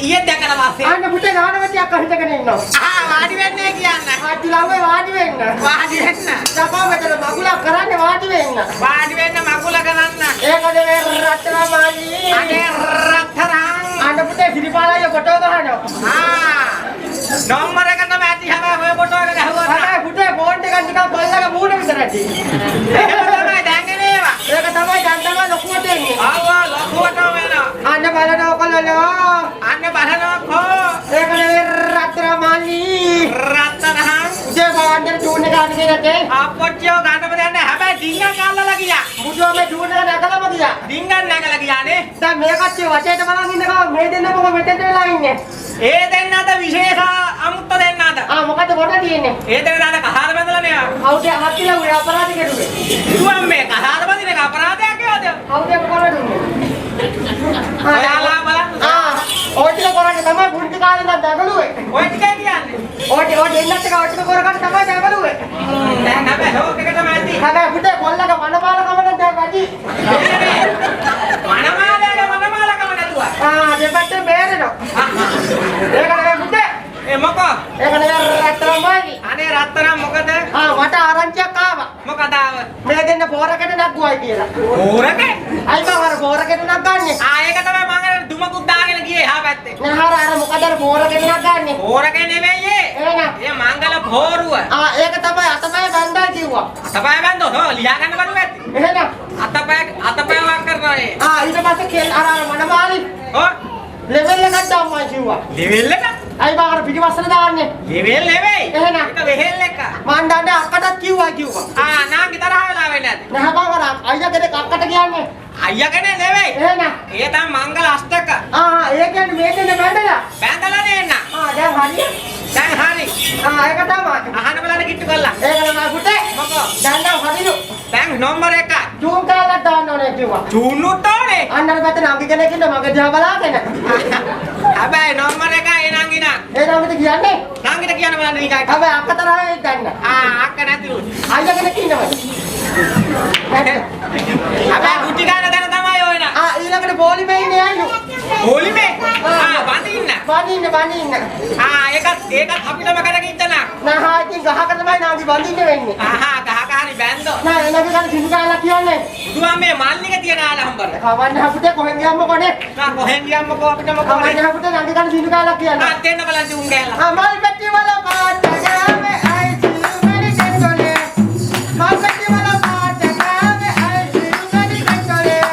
ඊයේ දැකලා වාසේ. අන්න පුතේ නානවතියක් අහිතගෙන ඉන්නවා. වාඩි වෙන්නේ කියන්න. ආච්චිලාගේ වාඩි වෙන්න. වාඩි වෙන්න. සපා මෙතන මගුලක් කරන්නේ වාඩි වෙන්න. වාඩි වෙන්න මගුල කරන්න. ඒකද මේ රත්තරන් මාලී. අනේ රත්තරන්. අන්න පුතේ සිරිපාලය ෆොටෝ ගහනවා. නම්බර එක තමයි ඇති හැබැයි ඔය ෆොටෝ එක ගහුවා. හැබැයි පුතේ ෆෝන් එක නිකන් බල්ලගේ මූණ විතරයි. ඒක තමයි දැන්ගෙන ඒවා. ඒක තමයි දැන් තමයි ලොකුවට එන්නේ. ආවා ලොකුවට වෙනවා. අන්න බලනවා කලලෝ. අන්න බලනකො. ඒකද මේ රත්තරන් මාලී. රත්තරන්. උදේ ගාන්දර චූන් එක අරගෙන නැතේ. අපොච්චියෝ ගන්නම දෙන්නේ හැබැයි ඩිංගන් අල්ලලා ගියා. මුදුව මේ චූන් එක නැගලම ගියා. ඩිංගන් නැගලා ගියානේ. දැන් මේ කච්චි වටේට බලන් ඉන්නකම මේ දෙන්න මොකද මෙතෙන්ට වෙලා ඉන්නේ. ඒ දෙන්නට විශේෂ අමුත්ත දෙන්නට. මොකද කොට තියෙන්නේ? ඒ දෙන්නට කහාර බඳලා නේ. අවුදේ හත්තිලා උඩ අපරාධ කෙරුවේ. දුවම් මේ කහාර බඳින එක අපරාධයක් කියලාද? අවුදේ මොකද දුන්නේ? ඔයාලා බලන්න. ඔය ටික කරන්නේ තමයි පුංචි කාලේ ඉඳන් දඟලුවේ. ඔය ටිකයි කියන්නේ. ඔය දෙන්නත් එක ඔය ටික කරගන්න තමයි දඟලුවේ. දැන් හැබැයි ලෝක එක තමයි ඇති. හැබැයි පුතේ කොල්ලගේ මනමාලකම නම් දැන් වැඩි. මනමාලකම නැතුවා. දෙපැත්තේ බේරෙනවා. ඒකනේ පුතේ. ඒ මොකෝ? ඒකනේ රත්තරන් මාලි. අනේ රත්තරන් මොකද? මට ආරංචියක් ආවා. මොකද ආව? මේ දෙන්න පෝරකට නග්ගුවයි කියලා. පෝරකේ? අයි මම අර පෝරකට නග්ගන්නේ. ඒක තමයි මම අර දුමකුත් දාගෙන ගියේ එහා පැත්තේ. නහර අර මොකද අර පෝරකට නග්ගන්නේ? පෝරකේ නෙවෙයි ඒ. එහෙනම් ඒ මංගල පෝරුව. ඒක තමයි අතපය බැඳා කිව්වා. අතපය බැන්දෝ හො ලියා ගන්න බඩු ඇති. එහෙනම් අතපය වක් කරනවා ඒ. ඊට පස්සේ කෙල් අර මනමාලි ඔව් ලෙවල් එකක් දාම්මා කිව්වා. ලෙවල් එක? අයි බා අර පිටිපස්සට දාන්නේ. ලෙවල් නෙවෙයි. එහෙනම් ඒක වෙහෙල් එක. මං දන්නේ අක්කටත් කිව්වා. නාගි තරහ වෙලා වෙන්නේ නැද්ද? නෑ බා අර අයියා කෙනෙක් අක්කට කියන්නේ. අයියා කෙනෙක් නෙවෙයි. එහෙනම් ඒ තමයි මංගල අෂ්ටක. ඒ කියන්නේ මේකෙන් බැඳලා. බැඳලා නෙන්න. දැන් හරිය. දැන් හරි. ඒක තමයි. අහන්න බලන්න කිට්ටු කරලා. ඒක නෑ පුතේ. මොකෝ? දැන් හරිලු. දැන් නම්බර 1. චූන් කාලක් දාන්න ඕනේ කිව්වා. චූන්නුත් ඕනේ. අන්න අර පැත්තේ නංගි කෙනෙක් ඉන්න මගේ දිහා බලාගෙන. හැබැයි නම්බර 1 ඒ නංගිනා. ඒ නංගිට කියන්නේ? නංගිට කියන්න බලන්න නිකන්. හැබැයි අක්ක තරහේ දන්න. අක්ක නැතිලු. අයියා කෙනෙක් ඉන්නවද? හැබැයි කුටි ගන්න තැන තමයි ඔය නා. ඊළඟට බෝලිමේ ඉන්නේ අයියෝ. බෝලිමේ? බඳින්න. බඳින්න. ඒකත් අපිටම කරගෙන ඉතනා. නෑ ඉතින් ගහක තමයි නාගි බඳින්න වෙන්නේ. ගහක හරි බැන්දෝ. නෑ එනගේ ගන්න සිඳු කාලා කියන්නේ. දුවා මේ මල්ලික තියන ආල හම්බර. කවන්න හපුතේ කොහෙන් ගියම්ම කොනේ? කොහෙන් ගියම්ම කො අපිට මොකද? කවන්න හපුතේ නාගි ගන්න සිඳු කාලා කියන්නේ. දෙන්න බලන්න උන් ගෑලා. මල් පෙට්ටි වල පාට ගාමේ අයි සිල්මරි කෙන්ඩොලේ. මල් පෙට්ටි වල පාට ගාමේ අයි සිල්මරි කෙන්ඩොලේ.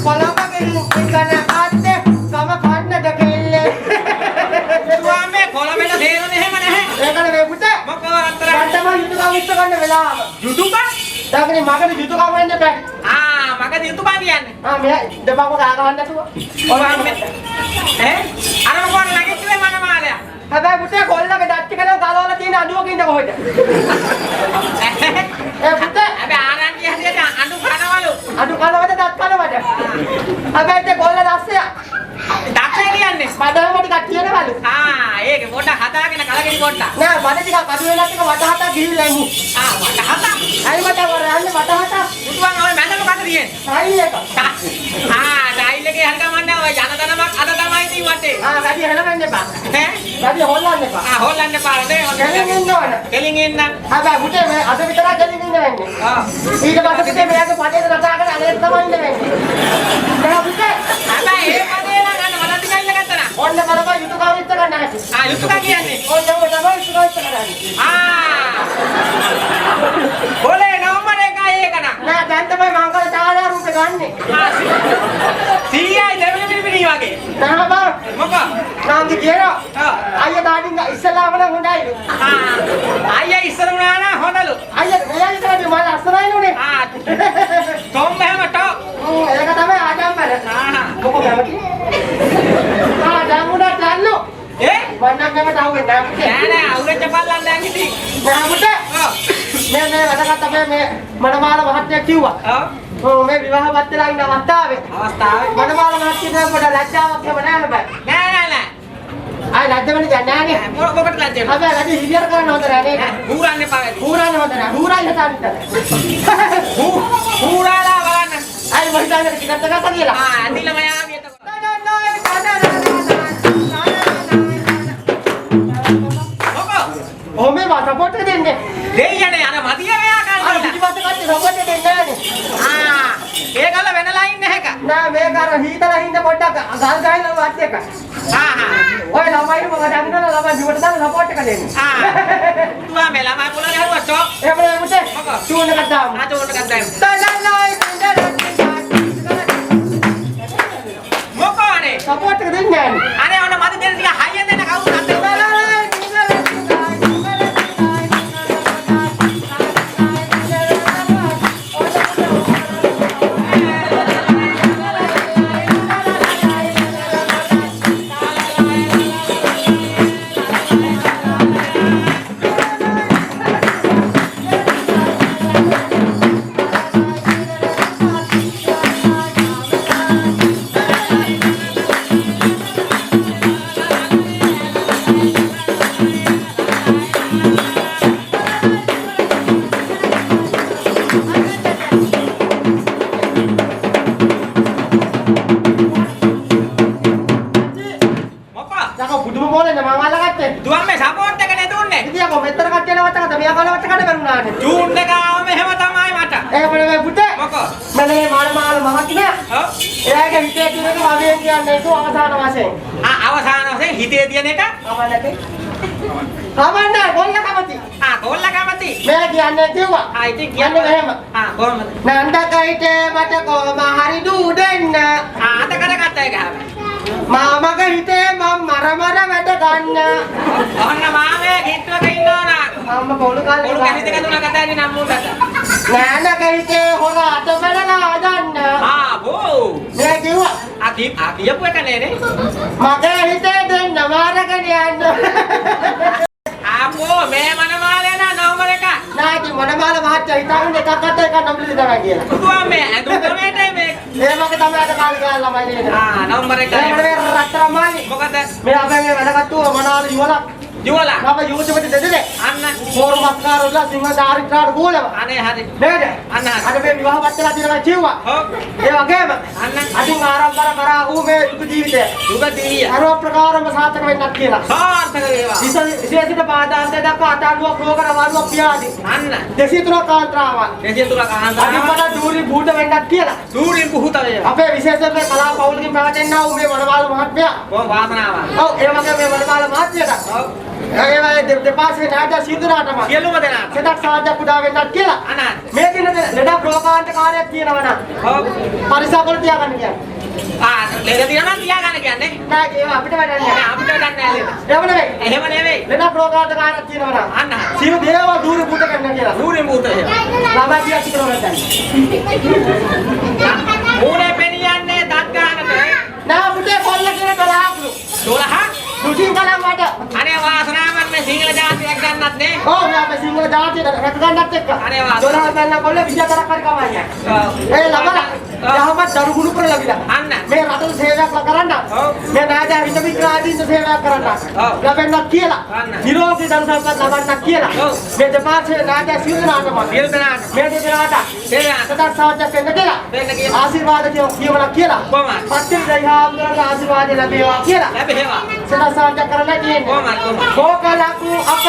පොළොමගේ ඉකන අත්තේ කම කන්නද කෙල්ලේ. දුවා මේ කොළමෙල තේරුනේ එහෙම නැහැ. ඒකනේ මේ පුතේ. මොකද අතර ගන්න යුතුයකම් ඉස්ස ගන්න වෙලාව. යුතුයකම්? දාගනේ මගට යුතුයකම් වෙන්න බෑ. මගද යුතුයකම් කියන්නේ. මෙයා දෙපා කොට ආගහන්න නැතුව. අර මොකද නැගිටින්නේ මනමාලයා. හැබැයි පුතේ කොල්ලගේ දත් ටික නෝ ගලවලා තියෙන අඩුවක ඉන්න කොහෙද? පුතේ හැබැයි ආරංචි හැදියට අඬු කනවලු. අඩු කලවද දත් කලවද? හැබැයි ඒ කොල්ල දැස්සියා. දක්ෂය කියන්නේ බඩම ටිකක් තියෙනවලු. ඒක පොඩ්ඩක් හදාගෙන කලගෙන පොඩ්ඩක්. නෑ බඩ ටිකක් අඩු වෙලා ටික වටහටක් ගිහිල්ලා ඉමු. වටහට? අයි මට වරන්නේ වටහට. මුතුන් ඔය මැද මොකද තියෙන්නේ? ටයිල් එක. ටයිල් එකේ හරියට මන්නේ ඔය ජනදනමක් අද තමයි ඉතින් වටේ. වැඩි හෙලවෙන්න එපා. වැඩි හොල්ලන්න එපා. හොල්ලන්න එපා නේ. කෙලින් ඉන්න ඕන. කෙලින් ඉන්න. හැබැයි පුතේ මේ අද විතරක් කෙලින් ඉන්න වෙන්නේ. ඊට පස්සේ පුතේ මෙයාගේ පඩේට රටාගෙන අලෙත් තමයි ඉන්න වෙන්නේ. දැන් පුතේ හැබැයි ඒ පඩේ නම් ගන්න මට ටිකයිල ගත්තා. ඔන්න බලපන් යුතුයකම් ඉස්ස ගන්න නැති. යුතුයකම් කියන්නේ. ඔන්න ඔය තමයි යුතුයකම් ඉස්ස ගන්න. බෝලේ නම්බර 1 ඒක නා. නෑ දැන් තමයි මංගල ඡායා රූපේ ගන්නෙ. සීයයි දෙවිලි පිළිපිලි වගේ. නෑ බා. මොකක්? නාන්දි කියනවා. අයියා දාඩින් ඉස්සලාම නම් හොඳයිලු. අයියා ඉස්සර වුණා නම් හොඳලු. අයියා මෙයා ඉස්සරදී මල අස්සරයිනුනේ. තොම් බෑම ටෝ. ඒක තමයි ආඩම්බර. මොකද කැමති? දාමුණා ටල්ලු. වන්නක් නැමත අහුවෙන්නේ නැහැ. නෑ අවුරෙච්ච පල්ලන් දැන් ඉතින්. නෑ පුතේ. මේ වැඩකට තමයි මේ මනමාල මහත්තයා කිව්වා. මේ විවාහවත් වෙලා ඉන්න අවස්ථාවේ. මනමාල මහත්තයා පොඩ ලැජ්ජාවක් එහෙම නෑ හැබැයි. නෑ. ආයි ලැජ්ජ වෙන්නේ දැන් නෑනේ. මොකට ලැජ්ජ වෙන්නේ? හැබැයි ලැජ්ජ හිලියර කරන්න හොඳ නෑ නේද? හූරන්න එපා. හූරන්න හොඳ නෑ. හූරයි හතන්ට. හූරාලා බලන්න. ආයි මහිතානේ කිකත් ගත්තා කියලා. ඇඳිලා මයාවියට. සපෝට් එක දෙන්නේ. දෙයියනේ අර මදිය මෙයා අර ගන්න. පිටිපස්සේ කට්ටිය සපෝට් එක දෙන්නේ නැහනේ. ඒකල වෙන ලයින් එකක. නෑ මේක අර හීතලා හින්දා පොඩ්ඩක් ගල් ගහලා වත් එක. ඔය ළමයි මම දන්නවනේ ළමයි බිමට දාලා සපෝට් එක දෙන්නේ. තුවා මේ ළමයි පුළා ගහුවා චොක්. එහෙම නේ මුතේ. චූන් එකක් දාමු. චූන් එකක් දාමු. තලලයි මොකෝනේ? සපෝට් එක දෙන්නේ නෑනේ. අනේ ඔන්න මද දෙන්න ටික හයියෙන් දෙන්න කවුරුත් අතේ. දුවම් මේ සපෝට් එකනේ දුන්නේ. ඉතින් අකෝ මෙතන කට්ටිය නවත්තකට මෙයා කලවට කඩ කරුණානේ. චූන් එක ආවම එහෙම තමයි මට. එහෙම නෙමෙයි පුතේ. මොකෝ? මම මේ මාළ මහත්මයා. ඔව්. එයාගේ හිතේ තියෙන වගේ කියන්නේ ඒක අවසාන වශයෙන්. අවසාන වශයෙන් හිතේ තියෙන එක. අවන්නකේ. අවන්න කොල්ල කමති. කොල්ල කැමති. මේ කියන්නේ කිව්වා. ඉතින් කියන්නේ එහෙම. කොහොමද? නන්දකයිට මට කොහම හරි දූ දෙන්න. අත කරගත්ත එක හැබැයි. මාමගේ හිතේ මම මර වැඩ ගන්න. ඔන්න මාමේ කිට්ටුවක ඉන්නවනා. අම්ම පොළු කාලේ. පොළු කැහිත කතුනා කතාවේ නම් මුන්ට. නෑනගේ හිතේ හොර අත බලලා ගන්න. බෝ. මේ කිව්වා. කියපු එක නේ නේ. මගේ හිතේ දෙන්න මාරගෙන යන්න. ආපෝ මේ මනමාලේ නා නෝමර එක. නාටි මනමාල මහත්තයා හිතාගෙන එකක් අත එකක් නම්බලි දෙනවා කියලා. පුතුවා මේ ඇඳුම් කමේටයි මේ. ඒ මගේ තමයි අද කාලේ ගාලා ළමයි නේද? නම්බර එක. මේ රත්තරන්මාලි. මොකද? මේ අපේ මේ වැඩගත්තුව මනාල යුවලක්. යුවලා. අප යුවචපති දෙදේ. අන්න. මෝරු මස්කාරෝලා සිංහ දාරිකාර ගෝලව. අනේ හරි. නේද? අන්න හරි. අද මේ විවාහ පත්‍රලා දිනවා කිව්වා. ඔව්. ඒ වගේම අන්න. අදින් ආරම්භ කරා ඌ මේ සුඛ ජීවිතය. සුඛ දිවිය. අර ප්‍රකාරම සාර්ථක වෙන්නත් කියලා. සාර්ථක වේවා. විශේෂිත පාදාන්තය දක්වා අටාඩුවක් රෝගන වරුවක් පියාදී. අන්න. 203ක් කාන්ත්‍රාවන්. 203ක් ආන්දර. අදින් දූරි බුඩ වෙන්නත් කියලා. සූරින් පුහුත වේවා. අපේ විශේෂයෙන් මේ කලා පවුලකින් පැවැදෙනා ඌ මේ වනවාල මහත්මයා. කොහොම වාසනාවක්. ඔව් ඒ වගේ මේ වනවාල මහත්මයාට. ඔව්. ඒ වගේ දෙපාර්ශ්වේ නාට්‍ය සිදුරාටම. සියලුම දෙනා. සෙතක් සාජ්‍ය කුඩා වෙන්නත් කියලා. අනන්. මේ දින ලෙඩක් රෝගාන්ත කාර්යයක් තියෙනවා නම්. ඔව්. පරිසරවල තියාගන්න කියන්නේ. ලෙඩ තියනවා තියාගන්න කියන්නේ. නෑ ඒක අපිට වැඩක් නෑ. අපිට වැඩක් නෑ ලෙඩ. එහෙම නෙවෙයි. එහෙම නෙවෙයි. ලෙඩක් රෝගාන්ත කාර්යයක් තියෙනවා නම්. අන්න. සියලු දේවල් දූර පුට කරන්න කියලා. සූරින් පුහුත වේවා. ළමයි කියා සිකරව ගන්න. මූණේ පෙනියන්නේ දත් ගන්නට. නෑ පුතේ කොල්ල කියන 12ක්. 12. දුකින් කලම් වට. අනේ වාසනාවක් මේ සිංහල ජාතියක් ගන්නත් නේ. ඔව් මේ අපේ සිංහල ජාතියට රැක ගන්නත් එක්ක. අනේ වාසනාව. 12 බැලලා කොල්ල 24ක් හරි කමන්නේ. ඒ ළමලා යහපත් දරුගුණු කරලා ගිලා. අන්න. මේ රටේ සේවයක් කරන්න. ඔව්. මේ නායක හිත වික්‍රාදීන්ට සේවයක් කරන්න. ඔව්. ලැබෙන්නත් කියලා. අන්න. නිරෝගී දන් සම්පත් ලබන්නත් කියලා. ඔව්. මේ දෙපාර්ශ්වයේ නායක සියලුනාටම. සියලු දෙනාට. මේ දෙදෙනාට දෙනා. සතක් සාජ්‍ය වෙන්න කියලා. වෙන්න කියලා. ආශිර්වාද කියවලා කියලා. කොහොමද? පත්තිරි දයාම්දරගේ ආශිර්වාද ලැබේවා කියලා. ලැබේවා. සතක් සාජ්‍ය කරලා තියෙන්නේ. කොහොමද? කෝකලකු අප